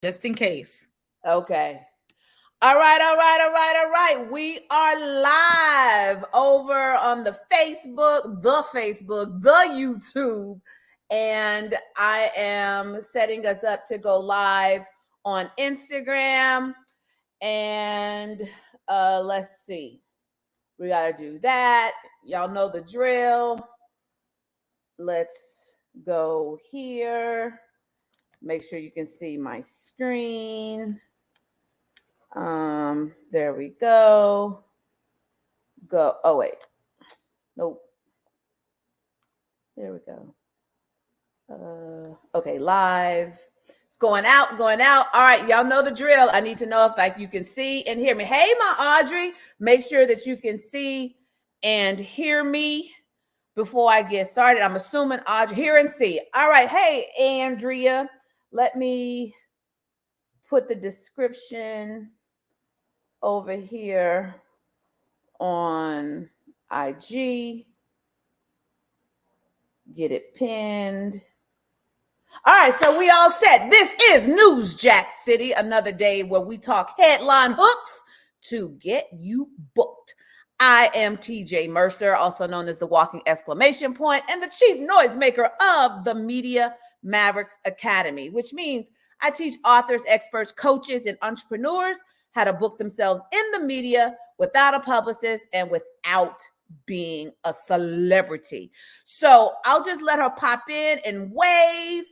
just in case. Okay. All right, all right, all right, all right. We are live over on the YouTube, and I am setting us up to go live on Instagram. And let's see, we got to do that. Y'all know the drill. Let's go here. Make sure you can see my screen. There we go. Go. Oh wait. Nope. There we go. Okay, live. It's going out, going out. All right, y'all know the drill. I need to know if like you can see and hear me. Hey, my Audrey, make sure that you can see and hear me before I get started. I'm assuming Audrey, hear and see. All right. Hey, Andrea, let me put the description over here on IG. Get it pinned. All right, so we all set. This is NEWSJACK City, another day where we talk headline hooks to get you booked. I am TJ Mercer, also known as the Walking Exclamation Point, and the chief noisemaker of the Media Mavericks Academy, which means I teach authors, experts, coaches, and entrepreneurs how to book themselves in the media without a publicist and without being a celebrity. So I'll just let her pop in and wave.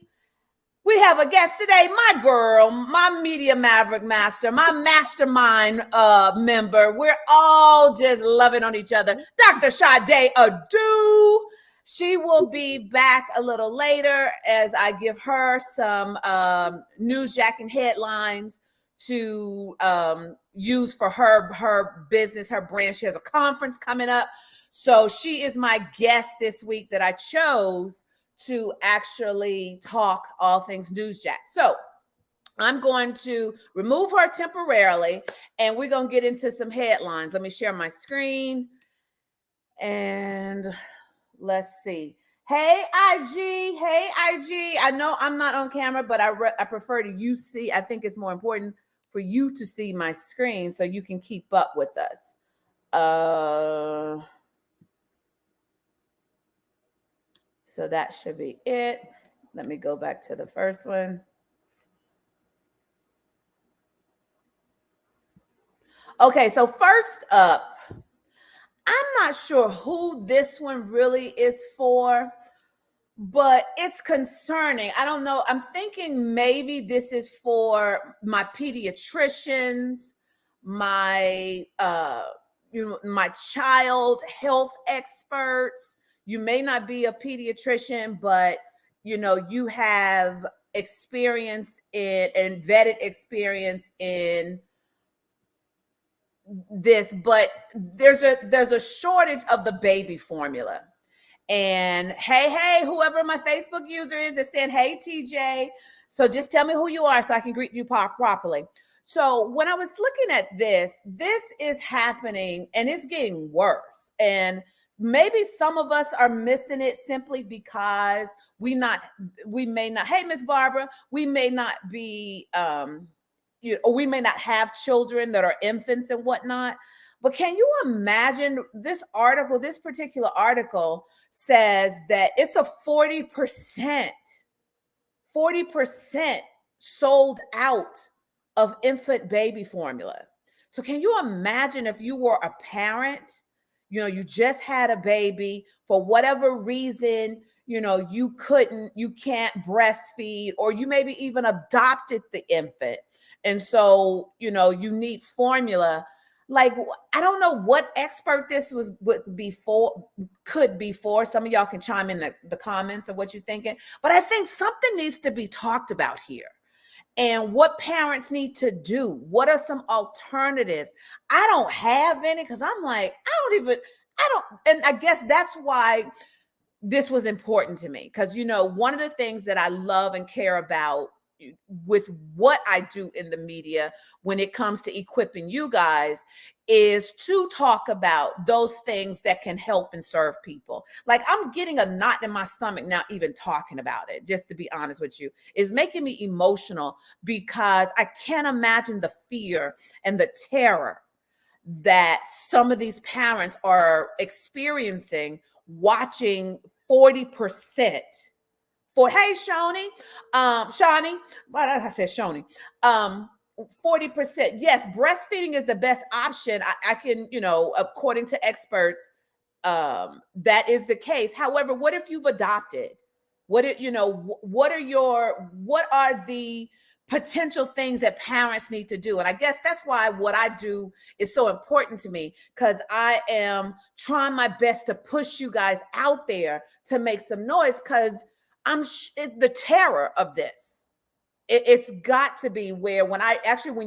We have a guest today, my girl, my media maverick master, my mastermind member. We're all just loving on each other. Dr. Sade Adu. She will be back a little later as I give her some newsjacking headlines to use for her business, her brand. She has a conference coming up. So she is my guest this week that I chose to actually talk all things NEWSJACK. So I'm going to remove her temporarily and we're going to get into some headlines. Let me share my screen and let's see. Hey, IG. Hey, IG. I know I'm not on camera, but I prefer to you see. I think it's more important for you to see my screen so you can keep up with us. So that should be it. Let me go back to the first one. Okay, so first up, I'm not sure who this one really is for, but it's concerning. I don't know. I'm thinking maybe this is for my pediatricians, my my child health experts. You may not be a pediatrician, but you have experience in and vetted experience in this, but there's a shortage of the baby formula. And hey, whoever my Facebook user is that said, hey, TJ. So just tell me who you are so I can greet you properly. So when I was looking at this is happening and it's getting worse. And maybe some of us are missing it simply because we may not, hey, Miss Barbara, we may not be, or we may not have children that are infants and whatnot. But can you imagine this article, this particular article says that it's a 40% sold out of infant baby formula. So can you imagine if you were a parent, you just had a baby for whatever reason, you can't breastfeed, or you maybe even adopted the infant. And so, you need formula. Like, I don't know what expert this could be for. Some of y'all can chime in the comments of what you're thinking. But I think something needs to be talked about here. And what parents need to do. What are some alternatives? I don't have any because I'm like, and I guess that's why this was important to me. Because, one of the things that I love and care about with what I do in the media when it comes to equipping you guys is to talk about those things that can help and serve people. Like, I'm getting a knot in my stomach now, even talking about it, just to be honest with you. It's making me emotional because I can't imagine the fear and the terror that some of these parents are experiencing watching 40% for, hey, Shawnee, why did I say Shawnee? 40%. Yes, breastfeeding is the best option. I can, according to experts, that is the case. However, what if you've adopted? What are the potential things that parents need to do? And I guess that's why what I do is so important to me, because I am trying my best to push you guys out there to make some noise, because the terror of this. It's got to be where when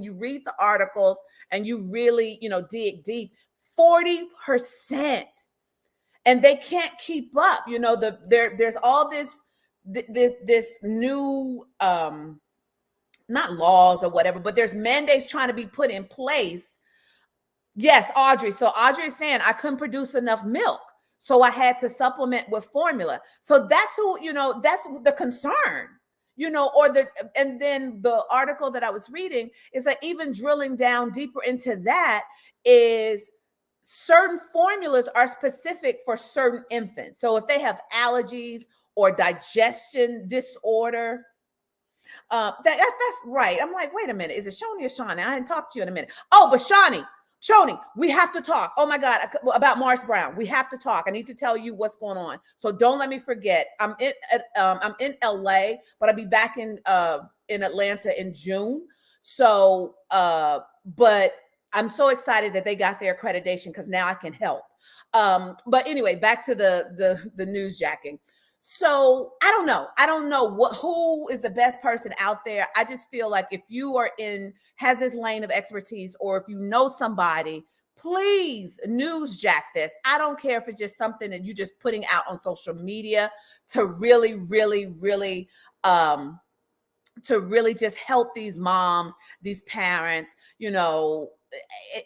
you read the articles and you really, dig deep, 40%. And they can't keep up. There's all this new, not laws or whatever, but there's mandates trying to be put in place. Yes, Audrey. So Audrey is saying I couldn't produce enough milk, so I had to supplement with formula. So that's that's the concern. And then the article that I was reading is that even drilling down deeper into that is certain formulas are specific for certain infants. So if they have allergies or digestion disorder, that's right. I'm like, wait a minute, is it Shawnee or Shawnee? I hadn't talked to you in a minute. Oh, but Shawnee, we have to talk. Oh my God, about Mars Brown. We have to talk. I need to tell you what's going on. So don't let me forget. I'm in LA, but I'll be back in Atlanta in June. So, but I'm so excited that they got their accreditation, because now I can help. But anyway, back to the newsjacking. So I don't know who is the best person out there. I just feel like if you has this lane of expertise, or if you know somebody, please newsjack this. I don't care if it's just something that you're just putting out on social media to really, really, really, just help these moms, these parents.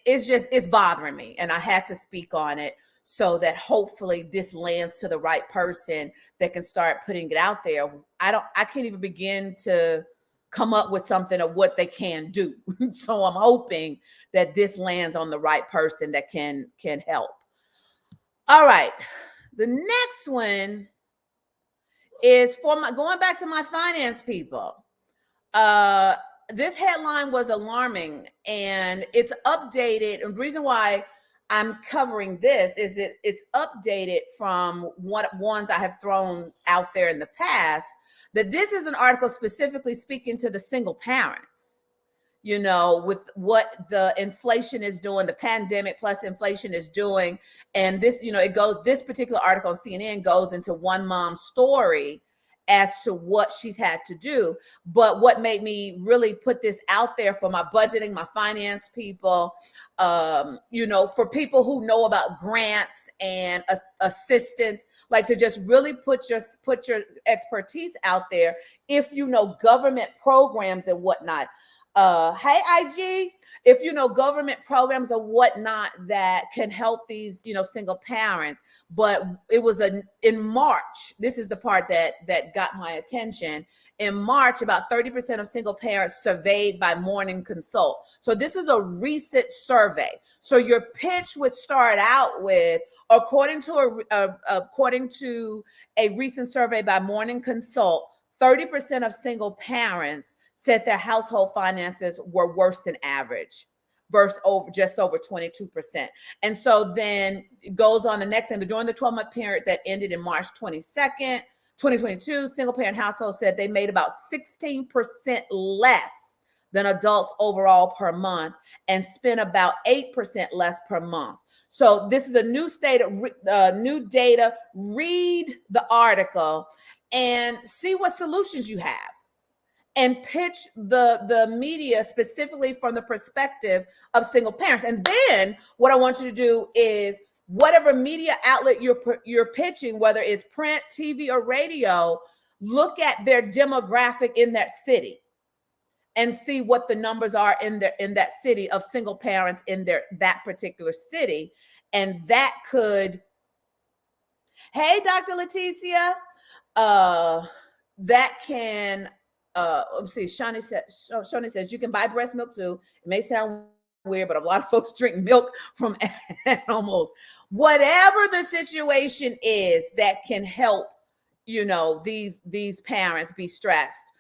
It's bothering me, and I had to speak on it, so that hopefully this lands to the right person that can start putting it out there. I can't even begin to come up with something of what they can do. So I'm hoping that this lands on the right person that can help. All right. The next one is going back to my finance people. This headline was alarming, and it's updated. And the reason why I'm covering this is it's updated from ones I have thrown out there in the past, that this is an article specifically speaking to the single parents, with what the inflation is doing, the pandemic plus inflation is doing. And this, this particular article on CNN goes into one mom's story as to what she's had to do. But what made me really put this out there for my budgeting, my finance people, for people who know about grants and assistance, like to just really put your expertise out there. If you know government programs and whatnot, hey IG, if you know government programs or whatnot that can help these, single parents. But it was in March. This is the part that got my attention. In March, about 30% of single parents surveyed by Morning Consult. So this is a recent survey. So your pitch would start out with, according to a recent survey by Morning Consult, 30% of single parents said their household finances were worse than average, versus just over 22%. And so then it goes on the next thing. During the 12-month period that ended in March 22nd, 2022, single parent households said they made about 16% less than adults overall per month, and spent about 8% less per month. So this is a new new data. Read the article and see what solutions you have, and pitch the media specifically from the perspective of single parents. And then what I want you to do is, whatever media outlet you're pitching, whether it's print, TV, or radio, look at their demographic in that city. and see what the numbers are in that city of single parents in that particular city. And that could, hey, Dr. Leticia, that can, let's see, Shawnee says you can buy breast milk too. It may sound weird, but a lot of folks drink milk from animals. Whatever the situation is that can help, these parents be stressed,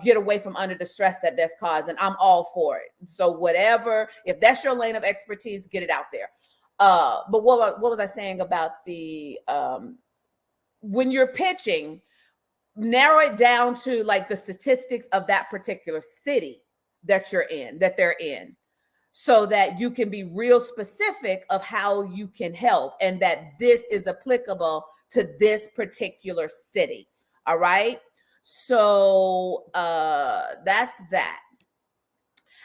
get away from under the stress that's causing, I'm all for it. So whatever, if that's your lane of expertise, get it out there. But what was I saying about the, when you're pitching, narrow it down to like the statistics of that particular city that they're in, so that you can be real specific of how you can help and that this is applicable to this particular city. All right. So that's that.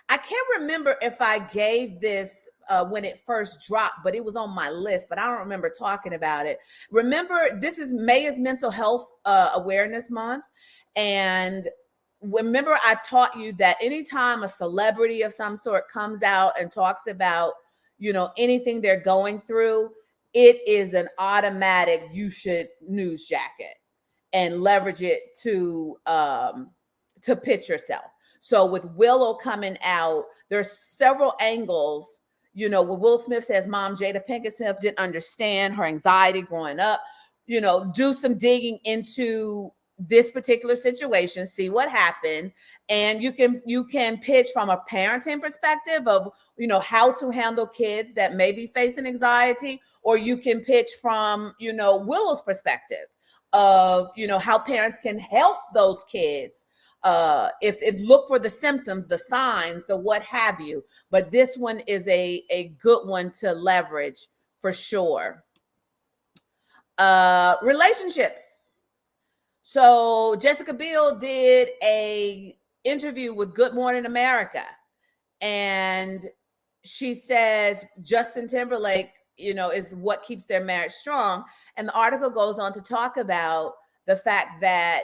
I can't remember if I gave this when it first dropped, but it was on my list, but I don't remember talking about it. Remember, May is Mental Health Awareness Month. And remember, I've taught you that anytime a celebrity of some sort comes out and talks about, anything they're going through, it is an automatic, you should newsjack it and leverage it to pitch yourself. So with Willow coming out, there's several angles. When Will Smith says mom, Jada Pinkett Smith, didn't understand her anxiety growing up, do some digging into this particular situation, see what happened. And you can pitch from a parenting perspective of, how to handle kids that may be facing anxiety, or you can pitch from, Willow's perspective of, how parents can help those kids. If look for the symptoms, the signs, the what have you. But this one is a good one to leverage for sure. Relationships. So Jessica Biel did a interview with Good Morning America, and she says Justin Timberlake, is what keeps their marriage strong. And the article goes on to talk about the fact that,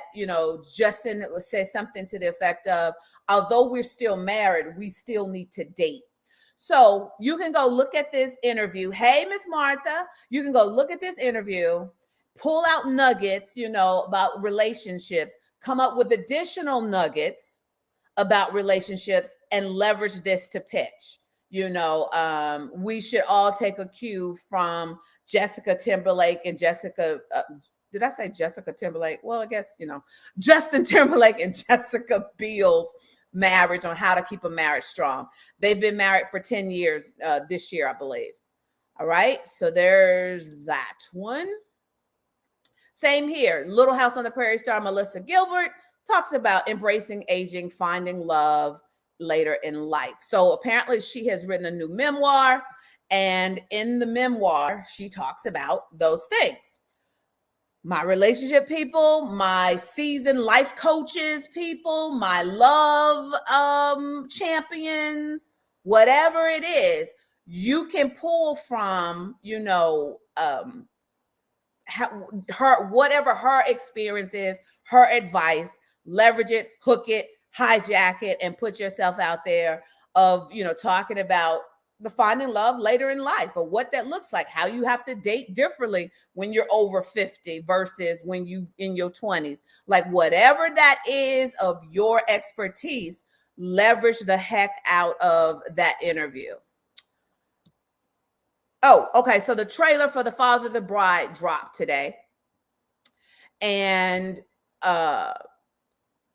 Justin says something to the effect of, although we're still married, we still need to date. So you can go look at this interview. Hey, Miss Martha, you can go look at this interview, pull out nuggets, about relationships, come up with additional nuggets about relationships, and leverage this to pitch. We should all take a cue from Jessica Timberlake and did I say Jessica Timberlake? Well, I guess, Justin Timberlake and Jessica Biel's marriage, on how to keep a marriage strong. They've been married for 10 years this year, I believe. All right. So there's that one. Same here. Little House on the Prairie star Melissa Gilbert talks about embracing aging, finding love later in life. So apparently she has written a new memoir. And in the memoir, she talks about those things. My relationship people, my seasoned life coaches people, my love champions, whatever it is, you can pull from, whatever her experience is, her advice, leverage it, hook it, hijack it, and put yourself out there of, talking about the finding love later in life, or what that looks like, how you have to date differently when you're over 50 versus when you in your 20s. Like whatever that is of your expertise, leverage the heck out of that interview. Oh, okay. So the trailer for The Father of the Bride dropped today. And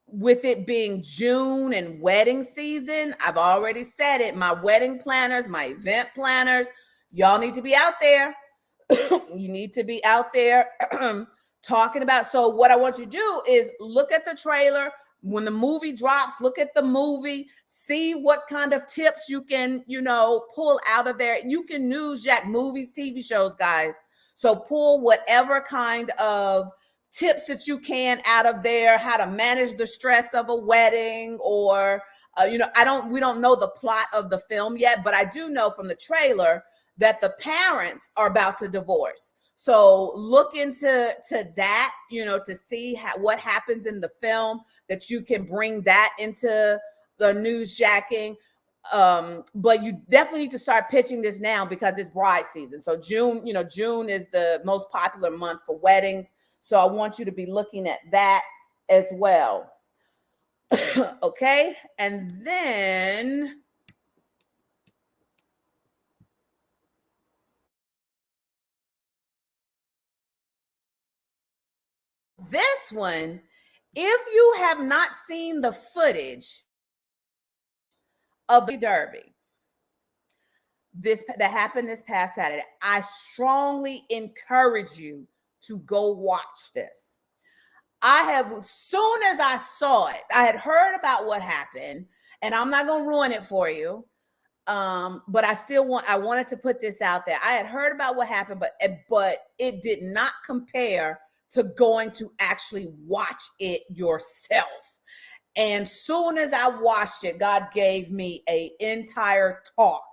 with it being June and wedding season, I've already said it. My wedding planners, my event planners, y'all need to be out there. You need to be out there talking about. So what I want you to do is look at the trailer. When the movie drops, look at the movie, see what kind of tips you can, pull out of there. You can newsjack movies, TV shows, guys. So pull whatever kind of tips that you can out of there, how to manage the stress of a wedding, or, we don't know the plot of the film yet, but I do know from the trailer that the parents are about to divorce. So look into that, to see what happens in the film, that you can bring that into the newsjacking. But you definitely need to start pitching this now because it's bride season. So June, June is the most popular month for weddings. So I want you to be looking at that as well. Okay. And then this one, if you have not seen the footage of the Derby, this that happened this past Saturday, I strongly encourage you to go watch this. As soon as I saw it, I had heard about what happened, and I'm not going to ruin it for you. But I wanted to put this out there. I had heard about what happened, but it did not compare to going to actually watch it yourself. And soon as I watched it, God gave me an entire talk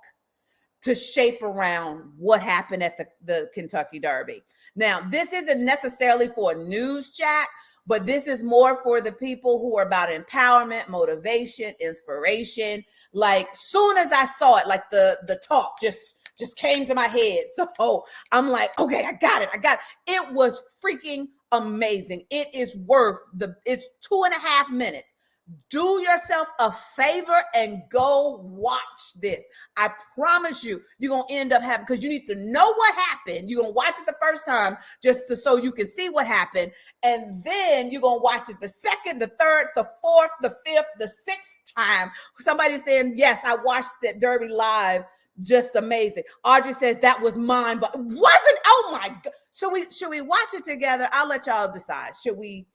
to shape around what happened at the Kentucky Derby. Now, this isn't necessarily for a newsjack, but this is more for the people who are about empowerment, motivation, inspiration. Like, soon as I saw it, like the talk just came to my head. So I'm like, okay, I got it. It was freaking amazing. It's 2.5 minutes. Do yourself a favor and go watch this. I promise you're going to end up having, because you need to know what happened. You're going to watch it the first time so you can see what happened. And then you're going to watch it the second, the third, the fourth, the fifth, the sixth time. Somebody's saying, yes, I watched that Derby live. Just amazing. Audrey says that was mine, but wasn't. Oh my God. Should we watch it together? I'll let y'all decide. Should we?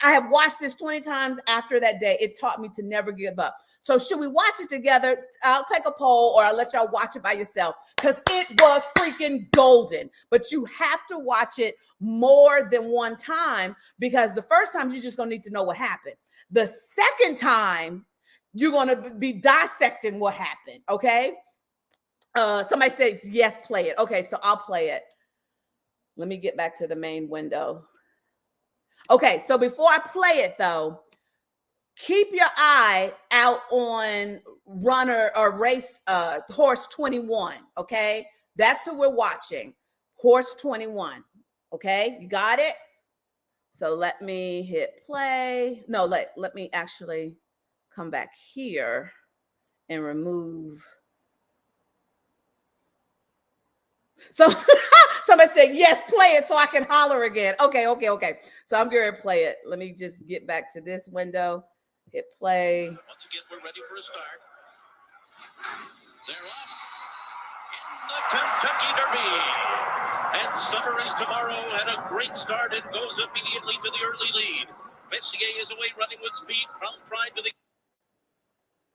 I have watched this 20 times after that day. It taught me to never give up. So should we watch it together? I'll take a poll, or I'll let y'all watch it by yourself, because it was freaking golden. But you have to watch it more than one time, because the first time you're just going to need to know what happened. The second time, you're going to be dissecting what happened. Okay. Somebody says, yes, play it. Okay. So I'll play it. Let me get back to the main window. Okay, so before I play it, though, keep your eye out on horse 21, okay? That's who we're watching, horse 21, okay? You got it? So let me hit play. No, let me actually come back here and remove. So somebody said, yes, play it so I can holler again. Okay. So I'm going to play it. Let me just get back to this window. Hit play. Once again, we're ready for a start. They're off in the Kentucky Derby. And Summer is Tomorrow had a great start and goes immediately to the early lead. Messier is away running with speed. Crown Pride to the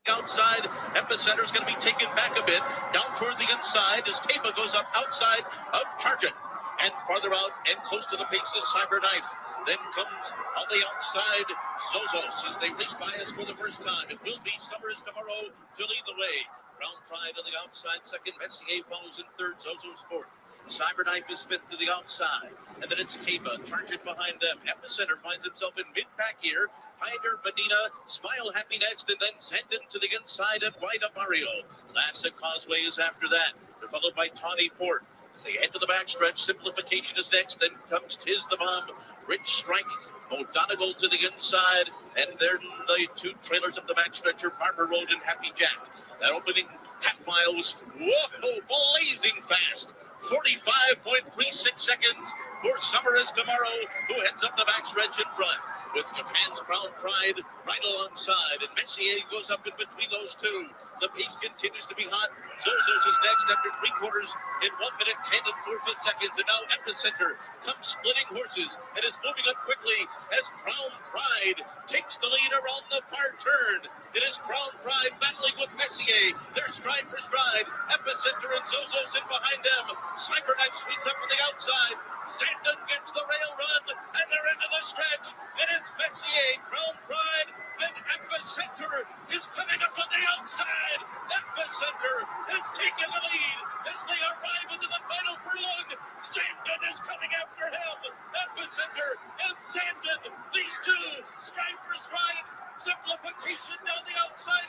outside. Epicenter's going to be taken back a bit. Down toward the inside as Taba goes up outside of Chargent. And farther out and close to the pace is Cyberknife. Then comes on the outside Zozos as they race by us for the first time. It will be Summer is Tomorrow to lead the way. Crown Pride on the outside second. Messier follows in third. Zozos fourth. Cyberknife is fifth to the outside. And then it's Taba. Chargent behind them. Epicenter finds himself in mid-pack here. Hyder, Medina, Smile Happy next, and then Sandon to the inside and wide up Mario. Classic Causeway is after that. They're followed by Tawny Port. As they head to the backstretch, Simplification is next. Then comes Tis the Bomb, Rich Strike, O'Donegal to the inside. And then the two trailers of the backstretch are Barber Road and Happy Jack. That opening half mile was blazing fast. 45.36 seconds for Summer is Tomorrow, who heads up the backstretch in front, with Japan's Crown Pride right alongside, and Messier goes up in between those two. The pace continues to be hot. Zozos is next after 3/4 in 1 minute 10 and 4/5 seconds, and now Epicenter comes splitting horses and is moving up quickly as Crown Pride takes the lead around the far turn. It is Crown Pride battling with Messier. They're stride for stride. Epicenter and Zozos in behind them. Cyberknife sweeps up on the outside. Sandon gets the rail run, and they're into the stretch. It is Messier, Crown Pride, and Epicenter is coming up on the outside. Epicenter is taking the lead as they arrive into the final furlong. Sandon is coming after him. Epicenter and Sandon, these two, stride for stride. Simplification down the outside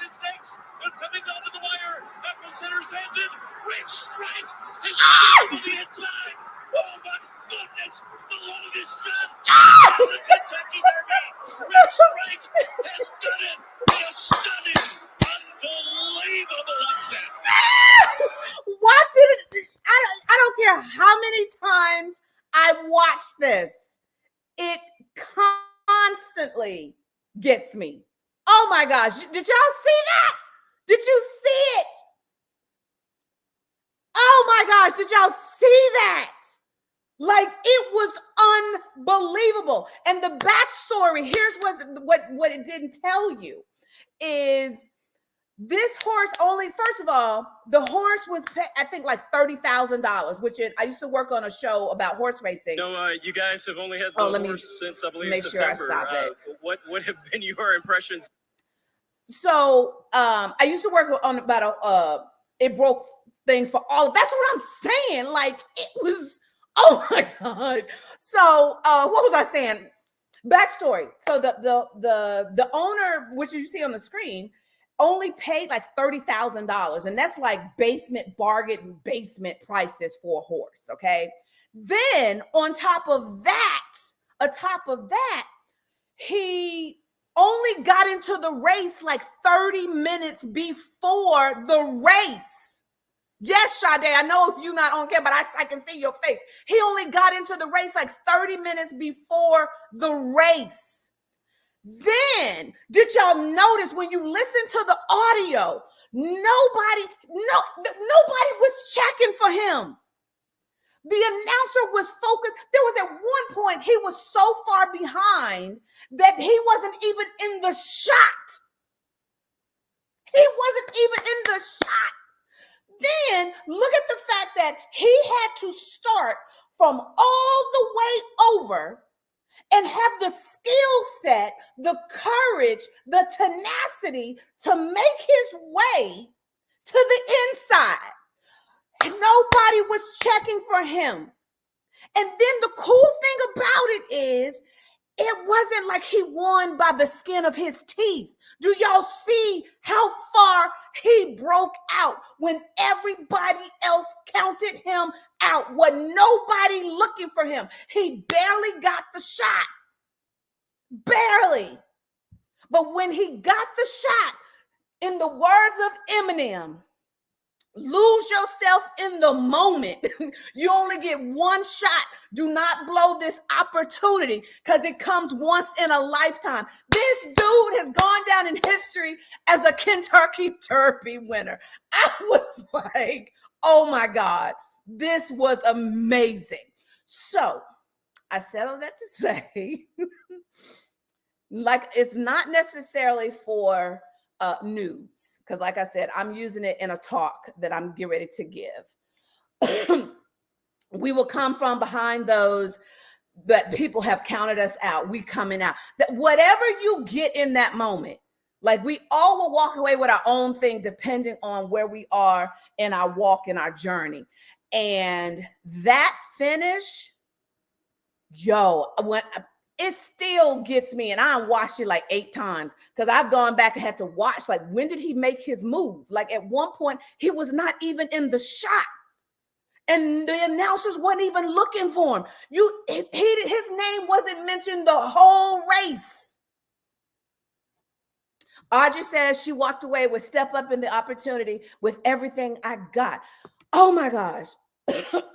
Unbelievable upset. Watch it. I don't care how many times I watch this. It constantly gets me. Oh my gosh. Did y'all see that? Did you see it? Oh my gosh. Did y'all see that? Like, it was unbelievable. And the backstory, here's what it didn't tell you is this horse only, first of all, the horse was, I think, like $30,000, which I used to work on a show about horse racing. No, you guys have only had the horse since, I believe, September. Sure I stop it. What have been your impressions? So I used to work on about it broke things for all. That's what I'm saying. Like, it was, oh my God. So what was I saying? Backstory. So the owner, which you see on the screen, only paid like $30,000, and that's like bargain basement prices for a horse. Okay. Then on top of that, he only got into the race like 30 minutes before the race. Yes, Sade, I know you're not on camera, but I can see your face. He only got into the race like 30 minutes before the race. Then, did y'all notice when you listen to the audio, nobody was checking for him. The announcer was focused. There was at one point, he was so far behind that he wasn't even in the shot. He wasn't even in the shot. Then look at the fact that he had to start from all the way over and have the skill set, the courage, the tenacity to make his way to the inside. And nobody was checking for him. And then the cool thing about it is, it wasn't like he won by the skin of his teeth. Do y'all see how far he broke out when everybody else counted him out? Wasn't nobody looking for him. He barely got the shot. Barely. But when he got the shot, in the words of Eminem, lose yourself in the moment. You only get one shot. Do not blow this opportunity because it comes once in a lifetime. This dude has gone down in history as a Kentucky Derby winner. I was like, oh my God, this was amazing. So I said all that to say, like, it's not necessarily for news, because like I said, I'm using it in a talk that I'm getting ready to give. We will come from behind those that people have counted us out. We coming out. That whatever you get in that moment, like, we all will walk away with our own thing depending on where we are in our walk, in our journey. And that finish, when it still gets me, and I watched it like 8 times because I've gone back and had to watch, like, when did he make his move? Like, at one point, he was not even in the shot, and the announcers weren't even looking for him. His name wasn't mentioned the whole race. Audrey says she walked away with step up in the opportunity with everything I got. Oh my gosh.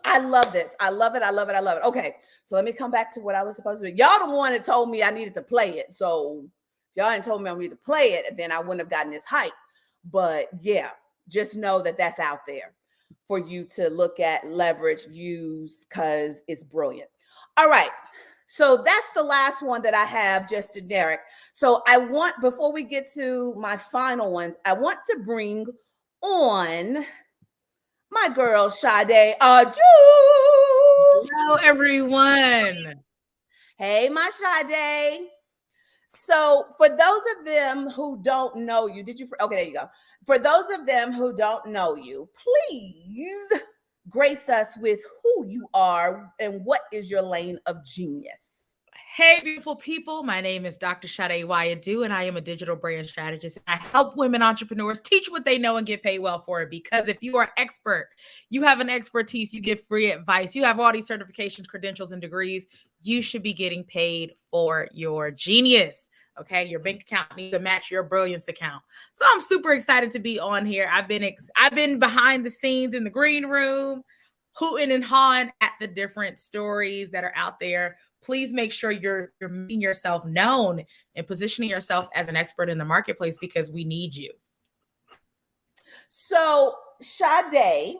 I love this. I love it. I love it. I love it. Okay. So let me come back to what I was supposed to do. Y'all the one that told me I needed to play it. So if y'all hadn't told me I needed to play it, then I wouldn't have gotten this hype. But yeah, just know that that's out there for you to look at, leverage, use, because it's brilliant. All right. So that's the last one that I have, just generic. So before we get to my final ones, I want to bring on my girl, Sade. Hello, everyone. Hey, my Sade. So for those of them who don't know you, okay, there you go. For those of them who don't know you, please grace us with who you are and what is your lane of genius. Hey, beautiful people. My name is Dr. Sade Wayadu, and I am a digital brand strategist. I help women entrepreneurs teach what they know and get paid well for it. Because if you are an expert, you have an expertise, you give free advice, you have all these certifications, credentials, and degrees, you should be getting paid for your genius. Okay, your bank account needs to match your brilliance account. So I'm super excited to be on here. I've been behind the scenes in the green room, hooting and hawing at the different stories that are out there. Please make sure you're making yourself known and positioning yourself as an expert in the marketplace, because we need you. So Sade,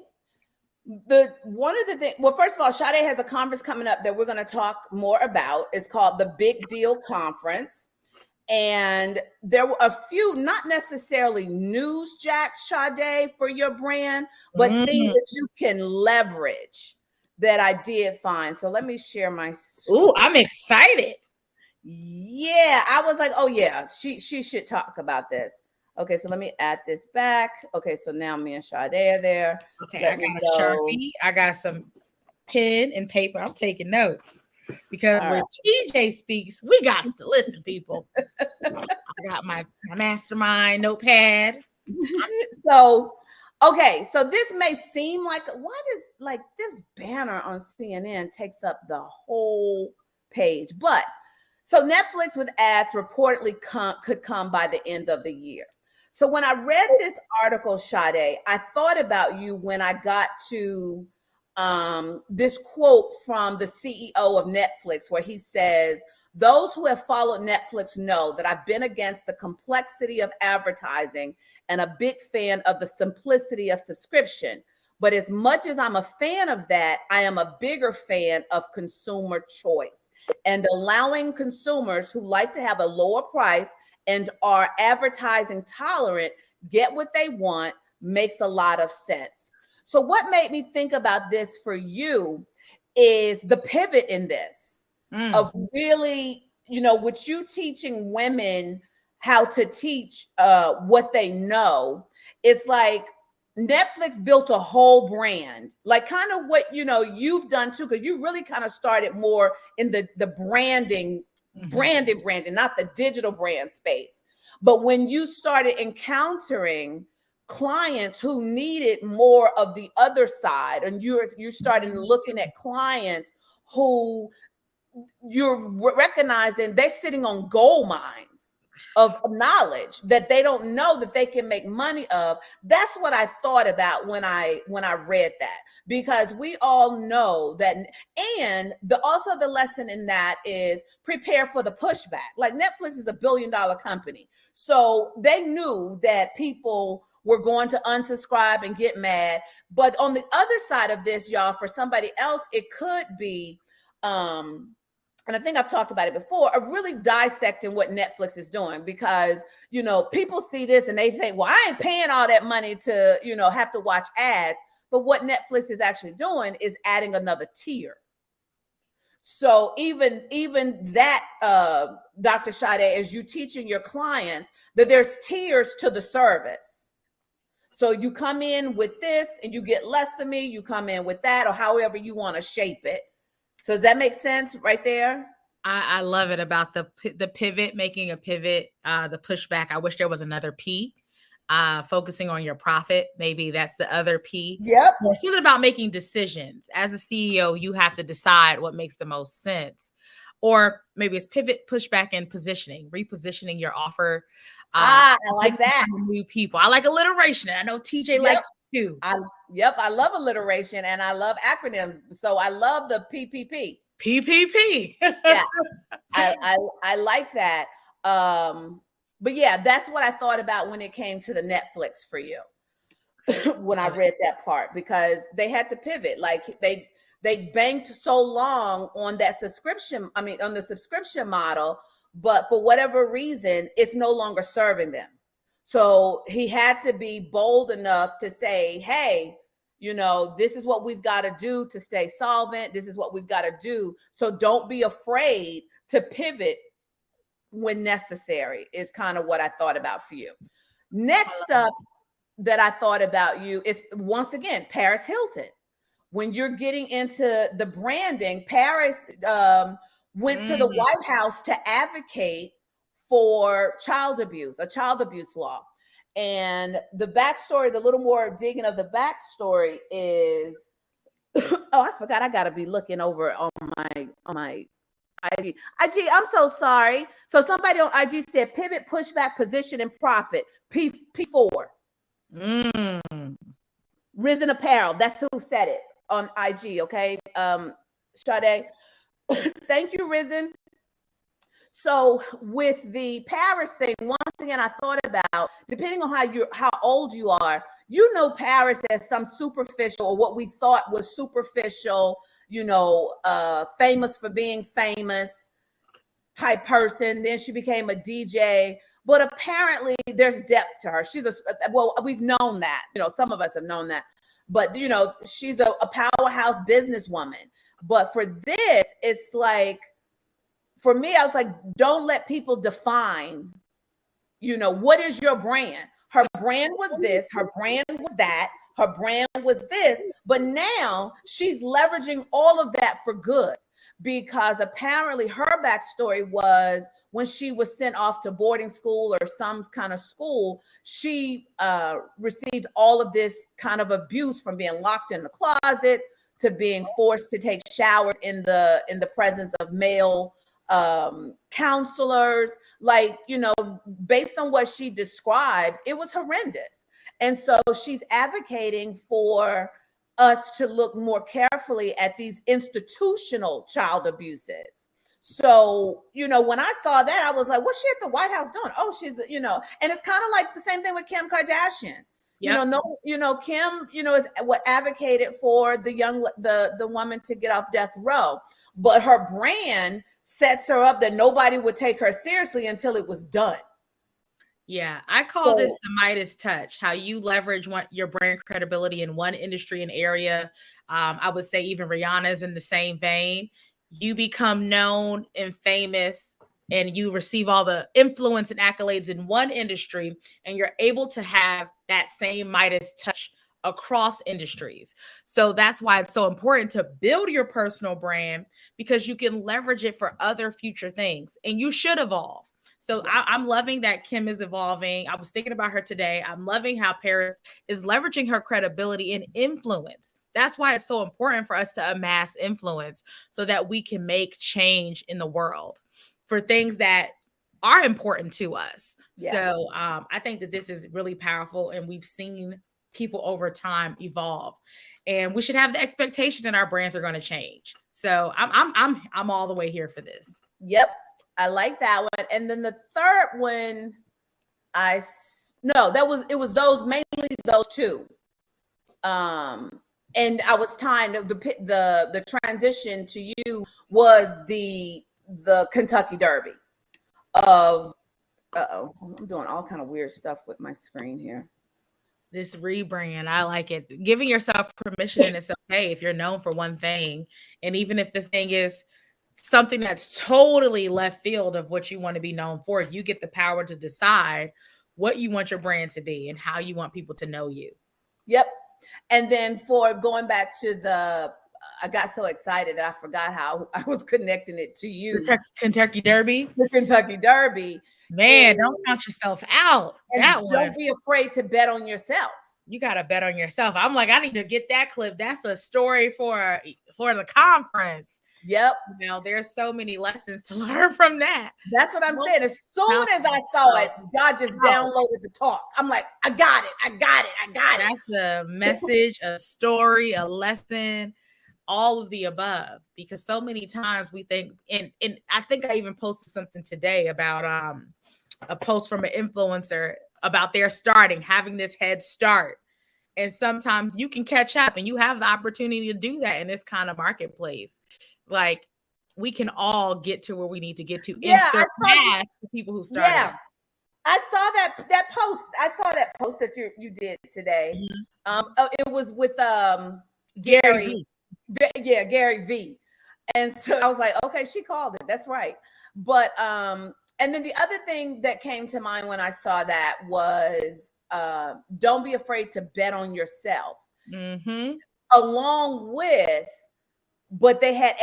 one of the things, well, first of all, Sade has a conference coming up that we're going to talk more about. It's called the Big Deal Conference. And there were a few, not necessarily NEWSJACK, Sade, for your brand, but things that you can leverage that I did find. So let me share my screen. Ooh, I'm excited. Yeah, I was like, oh yeah, she should talk about this. Okay, so let me add this back. Okay, so now me and Sade are there. Okay, I got a Sharpie. I got some pen and paper. I'm taking notes because when TJ speaks, we got to listen, people. I got my mastermind notepad. So, okay, so this may seem like, why does like this banner on CNN takes up the whole page? But so Netflix with ads reportedly could come by the end of the year. So when I read this article, Sade, I thought about you when I got to this quote from the CEO of Netflix, where he says, "Those who have followed Netflix know that I've been against the complexity of advertising and a big fan of the simplicity of subscription. But as much as I'm a fan of that, I am a bigger fan of consumer choice and allowing consumers who like to have a lower price and are advertising tolerant get what they want makes a lot of sense." So what made me think about this for you is the pivot in this of really, with you teaching women how to teach what they know. It's like Netflix built a whole brand, like kind of what you've done too, because you really kind of started more in the branding, branding, not the digital brand space. But when you started encountering clients who needed more of the other side, and you started looking at clients who you're recognizing they're sitting on gold mines of knowledge that they don't know that they can make money of. That's what I thought about when I read that, because we all know that. And also the lesson in that is prepare for the pushback. Like Netflix is $1 billion company, so they knew that people were going to unsubscribe and get mad. But on the other side of this, y'all, for somebody else, it could be and I think I've talked about it before, of really dissecting what Netflix is doing, because, people see this and they think, well, I ain't paying all that money to, have to watch ads. But what Netflix is actually doing is adding another tier. So even that, Dr. Sade, as you teaching your clients that there's tiers to the service. So you come in with this and you get less of me, you come in with that, or however you want to shape it. So does that make sense right there? I love it about the pivot, making a pivot, the pushback. I wish there was another P, focusing on your profit. Maybe that's the other P. Yep. It's something about making decisions. As a CEO, you have to decide what makes the most sense. Or maybe it's pivot, pushback, and positioning, repositioning your offer. I like that. New people. I like alliteration. I know TJ likes it too. I love alliteration and I love acronyms. So I love the PPP. PPP. Yeah, I like that. But yeah, that's what I thought about when it came to the Netflix for you. When I read that part, because they had to pivot. Like they banked so long on that subscription. I mean, on the subscription model, but for whatever reason, it's no longer serving them. So he had to be bold enough to say, hey, this is what we've got to do to stay solvent. This is what we've got to do. So don't be afraid to pivot when necessary, is kind of what I thought about for you. Next up that I thought about you is, once again, Paris Hilton. When you're getting into the branding, Paris went to the White House to advocate for child abuse, a child abuse law. And the backstory, the little more digging of the backstory is, oh, I forgot, I got to be looking over on my IG. IG, I'm so sorry. So somebody on IG said pivot, pushback, position, and profit. P4. Risen Apparel. That's who said it on IG. Okay. Sade. Thank you, Risen. So with the Paris thing, once again, I thought about, depending on how old you are, you know Paris as some superficial, or what we thought was superficial, famous for being famous type person. Then she became a DJ. But apparently there's depth to her. We've known that. Some of us have known that. But, she's a powerhouse businesswoman. But for this, it's like, for me, I was like, don't let people define, what is your brand? Her brand was this, her brand was that, her brand was this. But now she's leveraging all of that for good, because apparently her backstory was when she was sent off to boarding school or some kind of school, she received all of this kind of abuse, from being locked in the closet to being forced to take showers in the presence of male counselors. Like, based on what she described, it was horrendous. And so she's advocating for us to look more carefully at these institutional child abuses. So, when I saw that, I was like, what's she at the White House doing? Oh, she's, and it's kind of like the same thing with Kim Kardashian. Yep. Kim, is what advocated for the woman to get off death row, but her brand sets her up that nobody would take her seriously until it was done. Yeah, I call this the Midas touch, how you leverage your brand credibility in one industry and area. I would say even Rihanna's in the same vein. You become known and famous, and you receive all the influence and accolades in one industry, and you're able to have that same Midas touch across industries. So that's why it's so important to build your personal brand, because you can leverage it for other future things, and you should evolve. So I'm loving that Kim is evolving. I was thinking about her today. I'm loving how Paris is leveraging her credibility and influence. That's why it's so important for us to amass influence, so that we can make change in the world for things that are important to us. Yeah. So I think that this is really powerful, and we've seen people over time evolve, and we should have the expectation that our brands are going to change. So I'm all the way here for this. Yep. I like that one. And then the third one, it was mainly those two. And I was tying the transition to you was the Kentucky Derby of, I'm doing all kind of weird stuff with my screen here. This rebrand, I like it. Giving yourself permission, and it's okay if you're known for one thing. And even if the thing is something that's totally left field of what you want to be known for, you get the power to decide what you want your brand to be and how you want people to know you. Yep. And then for going back to I got so excited that I forgot how I was connecting it to you. Kentucky Derby. The Kentucky Derby. Man, don't count yourself out. Don't be afraid to bet on yourself. You got to bet on yourself. I'm like, I need to get that clip. That's a story for the conference. Yep. There's so many lessons to learn from that. That's what I'm saying. As soon as I saw it, God just downloaded the talk. I'm like, I got it. That's a message, a story, a lesson, all of the above. Because so many times we think, and I think I even posted something today about a post from an influencer about their having this head start. And sometimes you can catch up, and you have the opportunity to do that in this kind of marketplace. Like, we can all get to where we need to get to. Yeah, I saw the people who started. Yeah, I saw that post. I saw that post that you did today. Mm-hmm. It was with Gary V. Yeah, Gary V. And so I was like, okay, she called it. That's right. But and then the other thing that came to mind when I saw that was don't be afraid to bet on yourself. Mm-hmm. Along with, but they had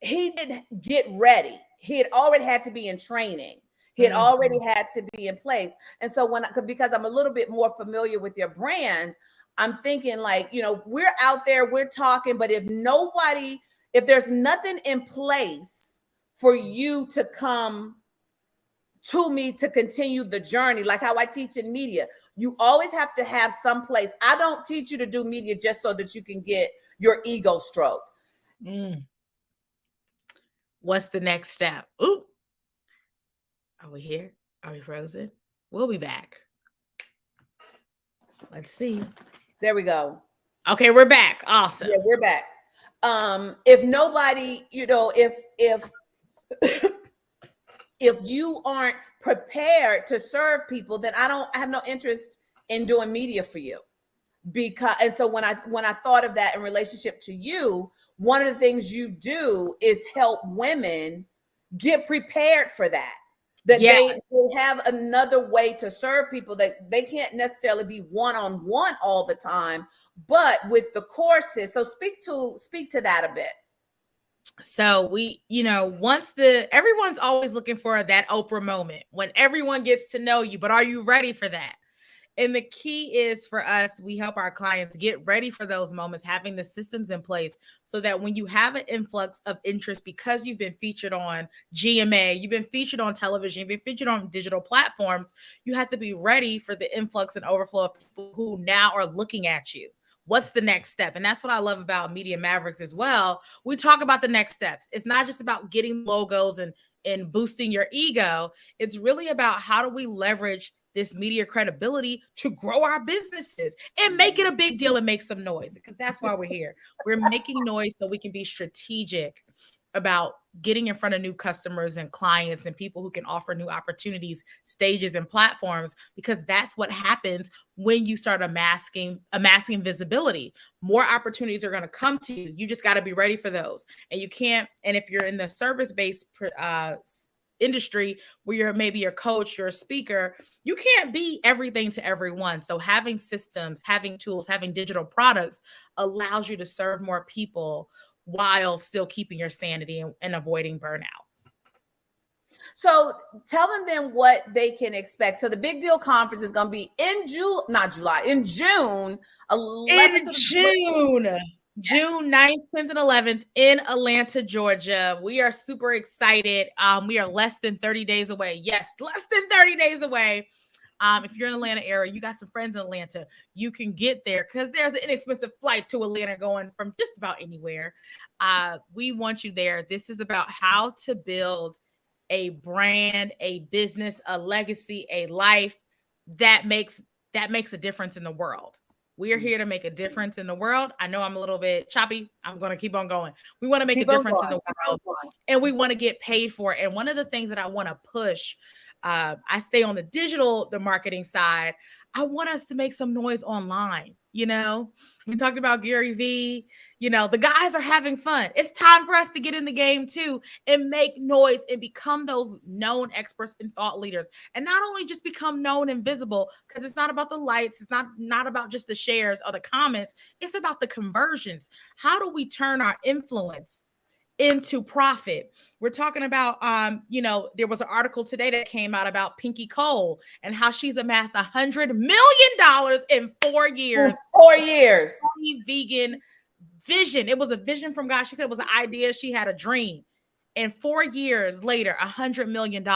he didn't get ready. He had already had to be in training. He had already had to be in place. And so because I'm a little bit more familiar with your brand, I'm thinking like, we're out there, we're talking, but if there's nothing in place for you to come to me to continue the journey, like how I teach in media. You always have to have some place. I don't teach you to do media just so that you can get your ego stroked. What's the next step? Ooh. Are we here? Are we frozen? We'll be back. Let's see. There we go. Okay, we're back. Awesome. Yeah, we're back. If nobody, if you aren't prepared to serve people, then I have no interest in doing media for you. And so when I thought of that in relationship to you, one of the things you do is help women get prepared for that. That yes. they have another way to serve people, that they can't necessarily be one-on-one all the time, but with the courses. So speak to that a bit. So everyone's always looking for that Oprah moment when everyone gets to know you, but are you ready for that? And the key is for us, we help our clients get ready for those moments, having the systems in place so that when you have an influx of interest, because you've been featured on GMA, you've been featured on television, you've been featured on digital platforms, you have to be ready for the influx and overflow of people who now are looking at you. What's the next step? And that's what I love about Media Mavericks as well. We talk about the next steps. It's not just about getting logos and boosting your ego. It's really about how do we leverage this media credibility to grow our businesses and make it a big deal and make some noise, because that's why we're here. We're making noise so we can be strategic about getting in front of new customers and clients and people who can offer new opportunities, stages, and platforms, because that's what happens when you start amassing visibility. More opportunities are going to come to you. You just got to be ready for those. And you can't, and if you're in the service-based industry where you're maybe a coach, you're a speaker, you can't be everything to everyone. So having systems, having tools, having digital products allows you to serve more people while still keeping your sanity and avoiding burnout. So tell them then what they can expect. So the Big Deal Conference is going to be in June. June 9th, 10th, and 11th in Atlanta, Georgia. We are super excited. We are less than 30 days away. Yes, less than 30 days away. If you're in the Atlanta area, you got some friends in Atlanta, you can get there because there's an inexpensive flight to Atlanta going from just about anywhere. We want you there. This is about how to build a brand, a business, a legacy, a life that makes a difference in the world. We are here to make a difference in the world. I know I'm a little bit choppy. I'm going to keep on going. We want to make a difference in the world, and we want to get paid for it. And one of the things that I want to push, I stay on the marketing side. I want us to make some noise online. We talked about Gary Vee. The guys are having fun. It's time for us to get in the game too and make noise and become those known experts and thought leaders. And not only just become known and visible, because it's not about the lights. It's not about just the shares or the comments. It's about the conversions. How do we turn our influence into profit? We're talking about, there was an article today that came out about Pinky Cole and how she's amassed $100 million in 4 years. 4 years. Vegan vision. It was a vision from God. She said it was an idea. She had a dream. And 4 years later, $100 million.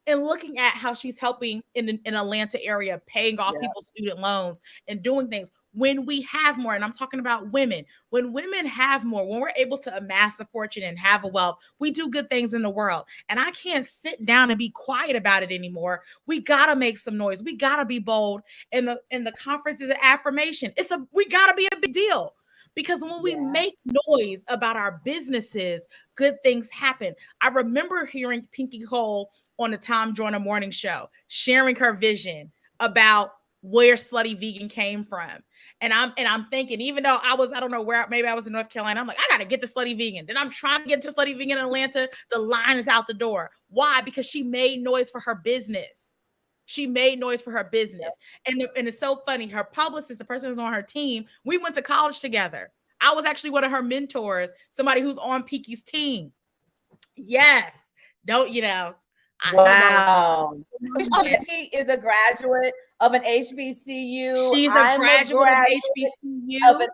And looking at how she's helping in Atlanta area, paying off people's student loans and doing things. When we have more, and I'm talking about women, when women have more, when we're able to amass a fortune and have a wealth, we do good things in the world. And I can't sit down and be quiet about it anymore. We got to make some noise. We got to be bold. And the conference is an affirmation. We got to be a big deal. Because when we make noise about our businesses, good things happen. I remember hearing Pinky Cole on the Tom Joyner Morning Show, sharing her vision about where Slutty Vegan came from. And I'm thinking, even though I don't know where, maybe I was in North Carolina, I'm like, I got to get to Slutty Vegan. Then I'm trying to get to Slutty Vegan in Atlanta. The line is out the door. Why? Because she made noise for her business. She made noise for her business. And it's so funny. Her publicist, the person who's on her team, we went to college together. I was actually one of her mentors, somebody who's on Pinky's team. Yes. Wow. She is a graduate of an HBCU. She's a graduate of HBCU.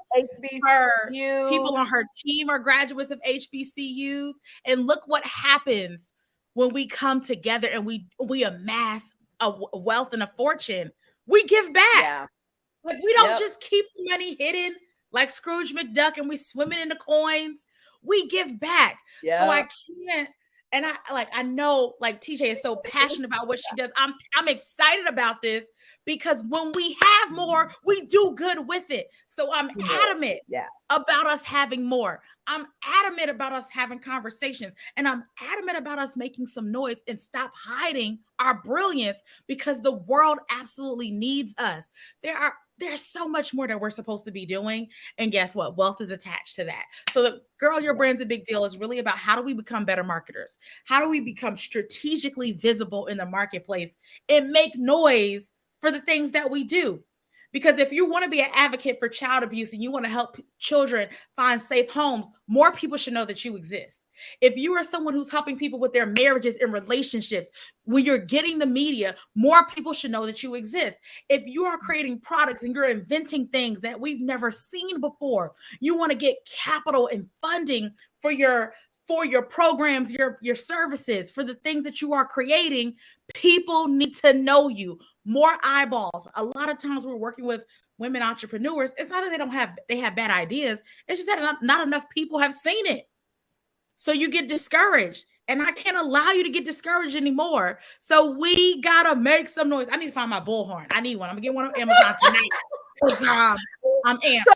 Her people on her team are graduates of HBCUs. And look what happens when we come together and we amass a wealth and a fortune. We give back. Yeah. Like we don't just keep the money hidden like Scrooge McDuck and we swim it into coins. We give back. So I can't. And I know like TJ is so passionate about what she does. I'm excited about this because when we have more, we do good with it. So I'm adamant about us having more. I'm adamant about us having conversations, and I'm adamant about us making some noise and stop hiding our brilliance because the world absolutely needs us. There's so much more that we're supposed to be doing. And guess what? Wealth is attached to that. So the Girl, Your Brand's a Big Deal is really about how do we become better marketers? How do we become strategically visible in the marketplace and make noise for the things that we do? Because if you want to be an advocate for child abuse and you want to help children find safe homes, more people should know that you exist. If you are someone who's helping people with their marriages and relationships, when you're getting the media, more people should know that you exist. If you are creating products and you're inventing things that we've never seen before, you want to get capital and funding for your programs, your services, for the things that you are creating, people need to know you. More eyeballs. A lot of times we're working with women entrepreneurs. It's not that they have bad ideas. It's just that not enough people have seen it. So you get discouraged. And I can't allow you to get discouraged anymore. So we gotta make some noise. I need to find my bullhorn. I need one. I'm gonna get one on Amazon tonight. I'm amped. So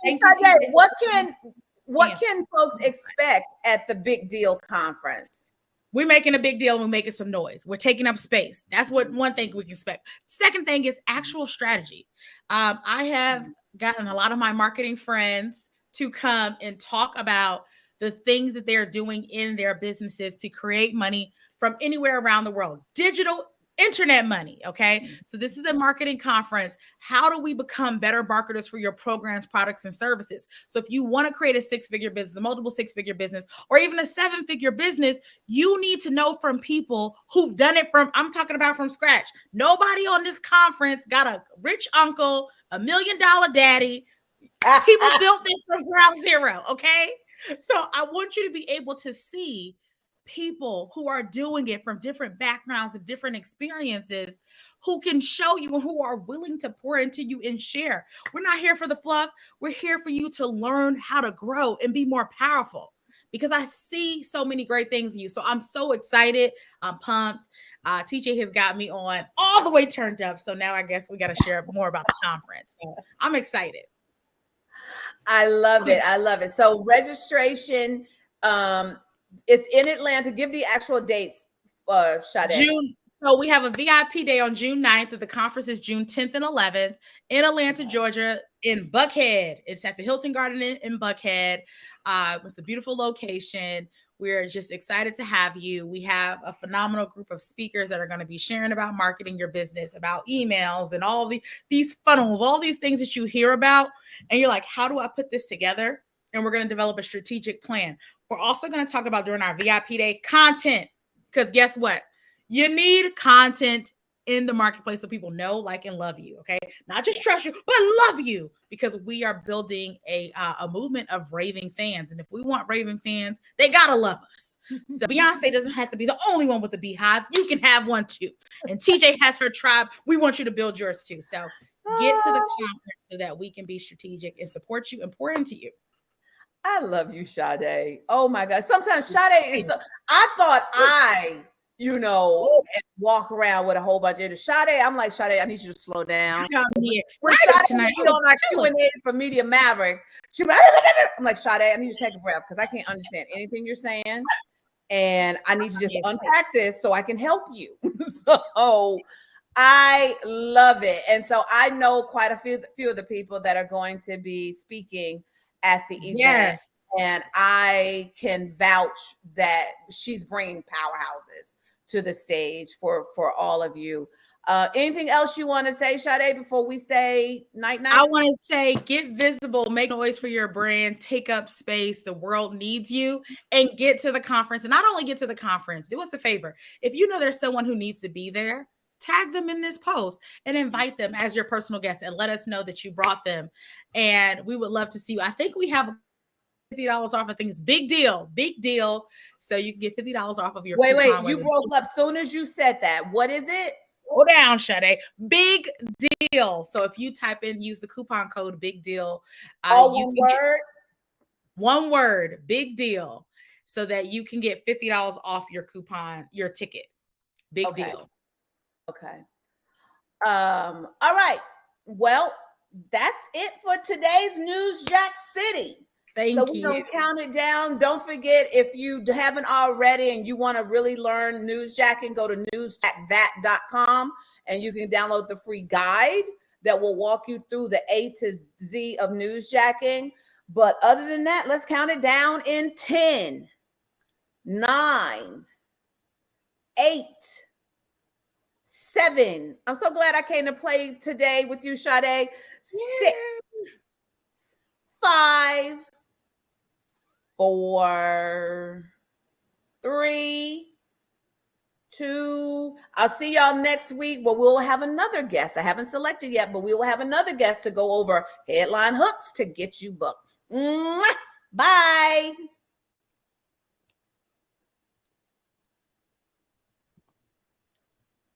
what can folks expect at the Big Deal Conference? We're making a big deal and we're making some noise. We're taking up space. That's what one thing we can expect. Second thing is actual strategy. I have gotten a lot of my marketing friends to come and talk about the things that they're doing in their businesses to create money from anywhere around the world. Digital internet money. Okay. So this is a marketing conference. How do we become better marketers for your programs, products, and services? So if you want to create a 6-figure business, a multiple 6-figure business, or even a 7-figure business, you need to know from people who've done it I'm talking about from scratch. Nobody on this conference got a rich uncle, $1 million daddy. People built this from ground zero. Okay. So I want you to be able to see people who are doing it from different backgrounds and different experiences who can show you and who are willing to pour into you and share. We're not here for the fluff. We're here for you to learn how to grow and be more powerful because I see so many great things in you. So I'm so excited. I'm pumped. TJ has got me on all the way turned up. So now I guess we got to share more about the conference. So I'm excited. I love it. I love it. So registration, it's in Atlanta. Give the actual dates, Sade. So we have a VIP day on June 9th. The conference is June 10th and 11th in Atlanta, Georgia, in Buckhead. It's at the Hilton Garden in Buckhead. It's a beautiful location. We're just excited to have you. We have a phenomenal group of speakers that are going to be sharing about marketing your business, about emails and all these funnels, all these things that you hear about. And you're like, how do I put this together? And we're going to develop a strategic plan. We're also going to talk about during our VIP day content, because guess what? You need content in the marketplace so people know, like, and love you. Okay. Not just trust you, but love you, because we are building a movement of raving fans. And if we want raving fans, they got to love us. So Beyonce doesn't have to be the only one with a beehive. You can have one too. And TJ has her tribe. We want you to build yours too. So get to the conference so that we can be strategic and support you and pour into you. I love you, Sade. Oh my God. Sometimes Sade is I thought walk around with a whole bunch of Sade. I'm like, Sade, I need you to slow down. We're tonight. We don't our Q&A for Media Mavericks. I'm like, Sade, I need you to take a breath because I can't understand anything you're saying. And I need to just unpack this so I can help you. So I love it. And so I know quite a few of the people that are going to be speaking at the event. Yes. And I can vouch that she's bringing powerhouses to the stage for all of you. Anything else you want to say, Sade, before we say night? I want to say, get visible, make noise for your brand, take up space. The world needs you, and get to the conference. And not only get to the conference, do us a favor. If you know there's someone who needs to be there, tag them in this post and invite them as your personal guest and let us know that you brought them. And we would love to see you. I think we have $50 off. I think it's big deal. So you can get $50 off of your Wait, you broke up soon as you said that. What is it? Go down, Sade. Big deal. So if you type in, use the coupon code big deal. One word, big deal, so that you can get $50 off your coupon, your ticket. Big deal. Okay. All right. Well, that's it for today's NEWSJACK City. Thank you. So we're going to count it down. Don't forget, if you haven't already and you want to really learn newsjacking, go to newsjackthat.com and you can download the free guide that will walk you through the A to Z of newsjacking. But other than that, let's count it down in 10, 9, 8, 7. I'm so glad I came to play today with you, Sade. 6, 5, 4, 3, 2. I'll see y'all next week, but we'll have another guest. I haven't selected yet, but we will have another guest to go over headline hooks to get you booked. Bye.